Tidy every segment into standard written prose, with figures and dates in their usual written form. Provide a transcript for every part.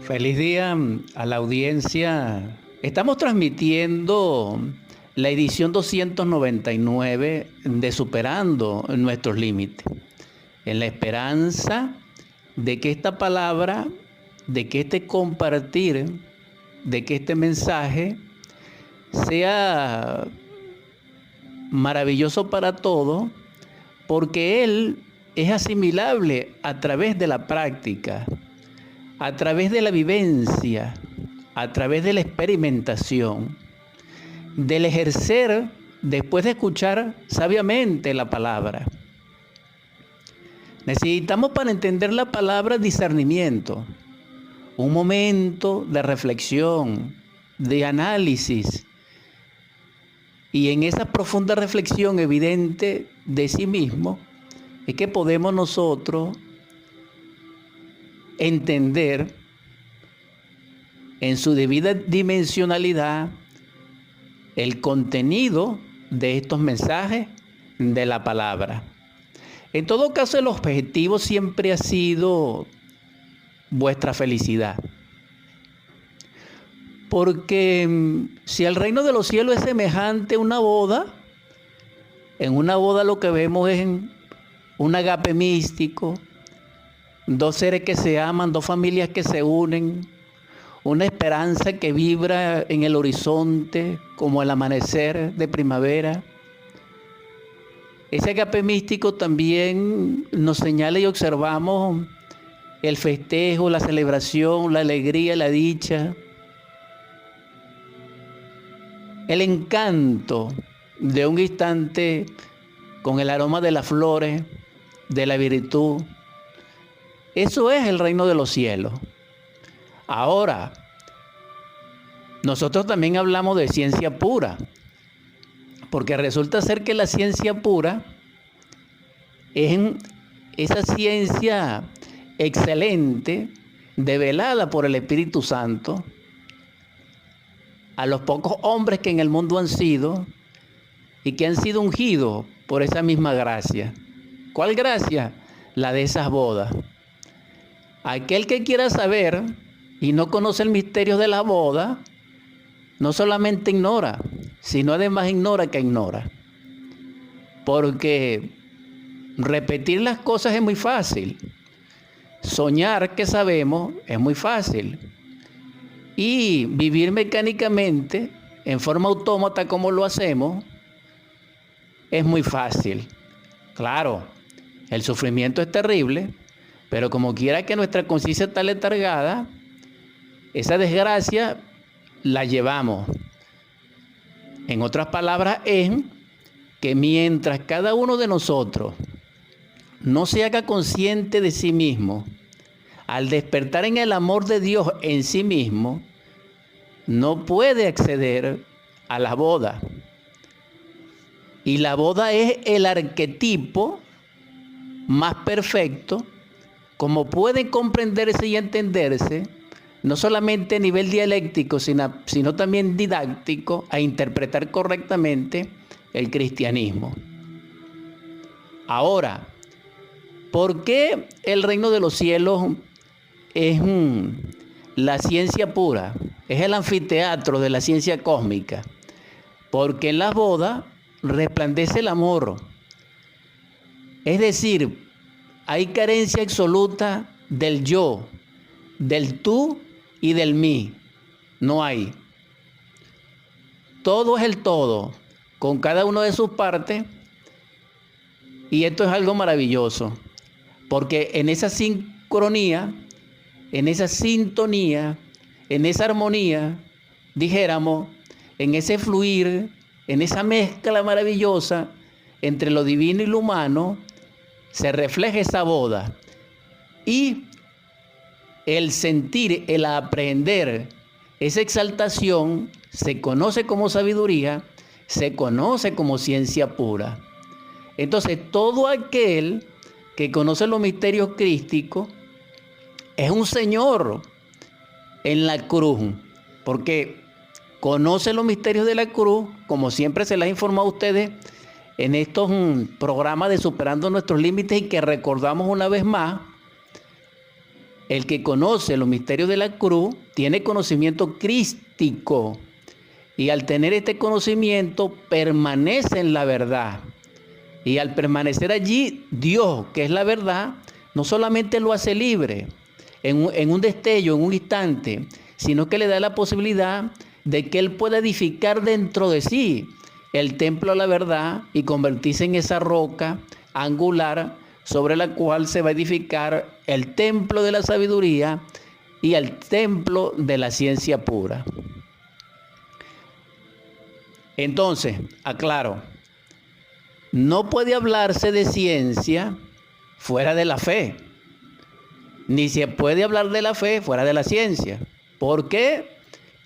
Feliz día a la audiencia. Estamos transmitiendo la edición 299 de Superando Nuestros Límites, en la esperanza de que esta palabra, de que este compartir, de que este mensaje sea maravilloso para todos, porque él es asimilable a través de la práctica, a través de la vivencia, a través de la experimentación, del ejercer después de escuchar sabiamente la palabra. Necesitamos para entender la palabra discernimiento, un momento de reflexión, de análisis, y en esa profunda reflexión evidente de sí mismo es que podemos nosotros entender en su debida dimensionalidad el contenido de estos mensajes de la palabra. En todo caso, el objetivo siempre ha sido vuestra felicidad. Porque si el reino de los cielos es semejante a una boda, en una boda lo que vemos es un agape místico, dos seres que se aman, dos familias que se unen, una esperanza que vibra en el horizonte como el amanecer de primavera. Ese agape místico también nos señala y observamos el festejo, la celebración, la alegría, la dicha, el encanto de un instante con el aroma de las flores, de la virtud. Eso es el reino de los cielos. Ahora, nosotros también hablamos de ciencia pura, porque resulta ser que la ciencia pura es esa ciencia excelente, develada por el Espíritu Santo, a los pocos hombres que en el mundo han sido y que han sido ungidos por esa misma gracia. ¿Cuál gracia? La de esas bodas. Aquel que quiera saber y no conoce el misterio de la boda, no solamente ignora, sino además ignora que ignora. Porque repetir las cosas es muy fácil. Soñar que sabemos es muy fácil. Y vivir mecánicamente, en forma autómata como lo hacemos, es muy fácil. Claro, el sufrimiento es terrible, pero como quiera que nuestra conciencia está letargada, esa desgracia la llevamos. En otras palabras, es que mientras cada uno de nosotros no se haga consciente de sí mismo, al despertar en el amor de Dios en sí mismo, no puede acceder a la boda. Y la boda es el arquetipo más perfecto, como puede comprenderse y entenderse, no solamente a nivel dialéctico, sino también didáctico, a interpretar correctamente el cristianismo. Ahora, ¿por qué el reino de los cielos es la ciencia pura? Es el anfiteatro de la ciencia cósmica. Porque en las bodas resplandece el amor. Es decir, hay carencia absoluta del yo, del tú y del mí. No hay. Todo es el todo, con cada una de sus partes. Y esto es algo maravilloso. Porque en esa sincronía, en esa sintonía, en esa armonía, dijéramos, en ese fluir, en esa mezcla maravillosa entre lo divino y lo humano, se refleja esa boda. Y el sentir, el aprender, esa exaltación se conoce como sabiduría, se conoce como ciencia pura. Entonces, todo aquel que conoce los misterios crísticos es un señor en la cruz, porque conoce los misterios de la cruz, como siempre se les ha informado a ustedes en estos programas de Superando Nuestros Límites, y que recordamos una vez más, El que conoce los misterios de la cruz tiene conocimiento crístico. Y al tener este conocimiento, permanece en la verdad. Y al permanecer allí, Dios, que es la verdad, no solamente lo hace libre en un destello, en un instante, sino que le da la posibilidad de que Él pueda edificar dentro de sí el templo a la verdad y convertirse en esa roca angular sobre la cual se va a edificar el templo de la sabiduría y el templo de la ciencia pura. Entonces, aclaro, no puede hablarse de ciencia fuera de la fe, ni se puede hablar de la fe fuera de la ciencia. ¿Por qué?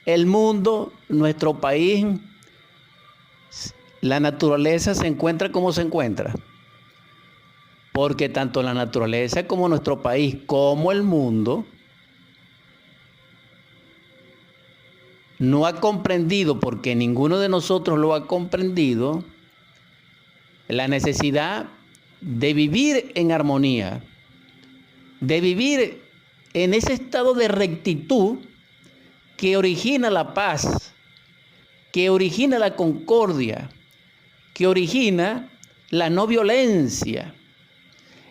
El mundo, nuestro país, la naturaleza se encuentra como se encuentra. Porque tanto la naturaleza como nuestro país, como el mundo, no ha comprendido, porque ninguno de nosotros lo ha comprendido, la necesidad de vivir en armonía, de vivir en ese estado de rectitud que origina la paz, que origina la concordia, que origina la no violencia.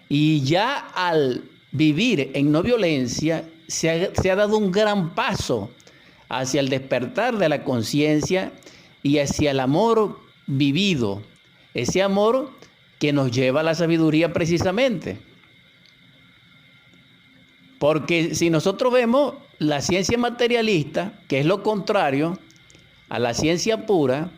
Y ya al vivir en no violencia se ha dado un gran paso hacia el despertar de la conciencia y hacia el amor vivido, ese amor que nos lleva a la sabiduría precisamente. Porque si nosotros vemos la ciencia materialista, que es lo contrario a la ciencia pura,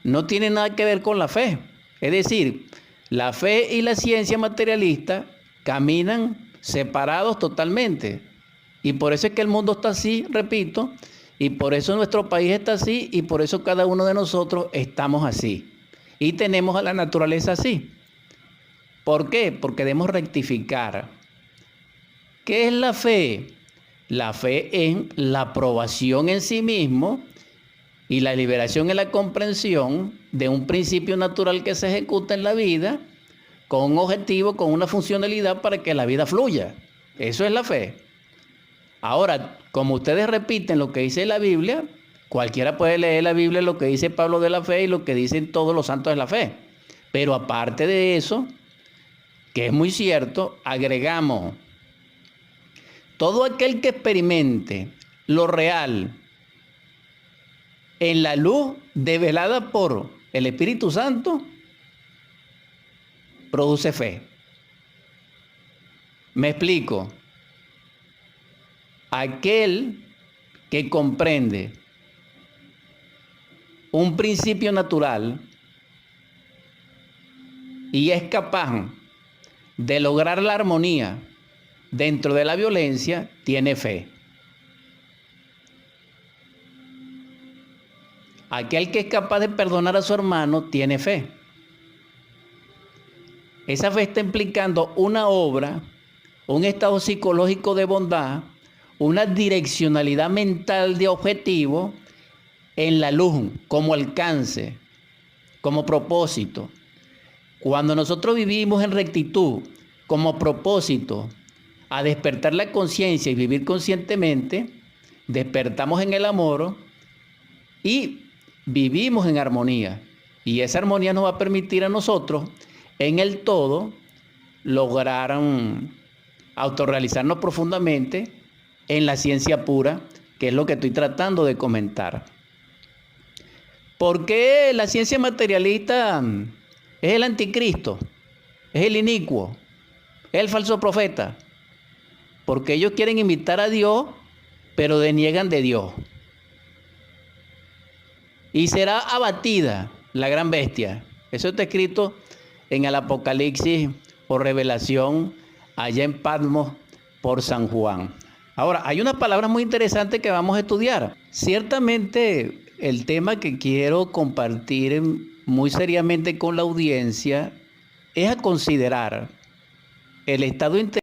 no tiene nada que ver con la fe. Es decir, la fe y la ciencia materialista caminan separados totalmente. Y por eso es que el mundo está así, repito, y por eso nuestro país está así, y por eso cada uno de nosotros estamos así. Y tenemos a la naturaleza así. ¿Por qué? Porque debemos rectificar. ¿Qué es la fe? La fe es la aprobación en sí mismo y la liberación en la comprensión de un principio natural que se ejecuta en la vida con un objetivo, con una funcionalidad para que la vida fluya. Eso es la fe. Ahora, como ustedes repiten lo que dice la Biblia, cualquiera puede leer la Biblia, lo que dice Pablo de la fe y lo que dicen todos los santos de la fe. Pero aparte de eso, que es muy cierto, agregamos: todo aquel que experimente lo real en la luz develada por el Espíritu Santo, produce fe. Me explico. Aquel que comprende un principio natural y es capaz de lograr la armonía dentro de la violencia, tiene fe. Aquel que es capaz de perdonar a su hermano, tiene fe. Esa fe está implicando una obra, un estado psicológico de bondad, una direccionalidad mental de objetivo en la luz, como alcance, como propósito. Cuando nosotros vivimos en rectitud, como propósito, a despertar la conciencia y vivir conscientemente, despertamos en el amor y vivimos en armonía. Y esa armonía nos va a permitir a nosotros, en el todo, lograr autorrealizarnos profundamente en la ciencia pura, que es lo que estoy tratando de comentar. ¿Por qué la ciencia materialista es el anticristo? Es el inicuo, es el falso profeta. Porque ellos quieren imitar a Dios, pero deniegan de Dios. Y será abatida la gran bestia. Eso está escrito en el Apocalipsis o Revelación, allá en Patmos por San Juan. Ahora, hay unas palabras muy interesantes que vamos a estudiar. Ciertamente, el tema que quiero compartir muy seriamente con la audiencia es a considerar el estado interior